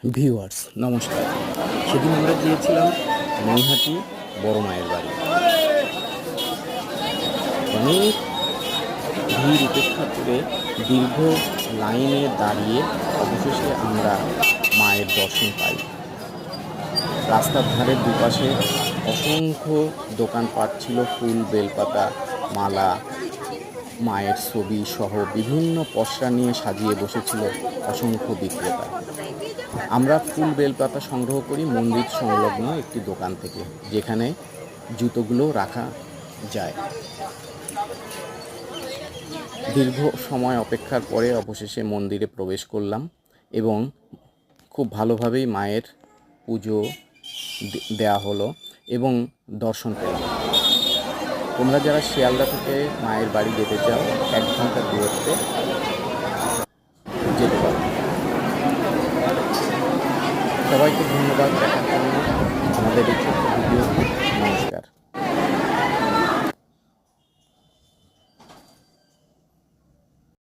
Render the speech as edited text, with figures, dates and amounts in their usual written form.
Viewers নমস্কার। সেদিন আমরা গিয়েছিলাম নৈহাটি বড় মায়ের বাড়ি। অনেক ভিড় উপেক্ষা করে দীর্ঘ লাইনে দাঁড়িয়ে অবশেষে আমরা মায়ের দর্শন পাই। রাস্তার ধারের দুপাশে অসংখ্য দোকানপাট ছিল, ফুল, বেলপাতা, মালা, মায়ের ছবি সহ বিভিন্ন পসরা নিয়ে সাজিয়ে বসেছিল অসংখ্য বিক্রেতা। আমরা ফুল বেলপাতা সংগ্রহ করি মন্দির সংলগ্ন একটি দোকান থেকে, যেখানে জুতোগুলো রাখা যায়। দীর্ঘ সময় অপেক্ষার পরে অবশেষে মন্দিরে প্রবেশ করলাম এবং খুব ভালোভাবেই মায়ের পুজো দেওয়া হলো এবং দর্শন পেলাম। তোমরা যারা শিয়ালদা থেকে মায়ের বাড়ি যেতে চাও 1 ঘন্টা দূরত্বে যেতে পারো। সবাইকে ধন্যবাদ দেখার জন্য আমাদের এই ছোট্ট ভিডিওটি।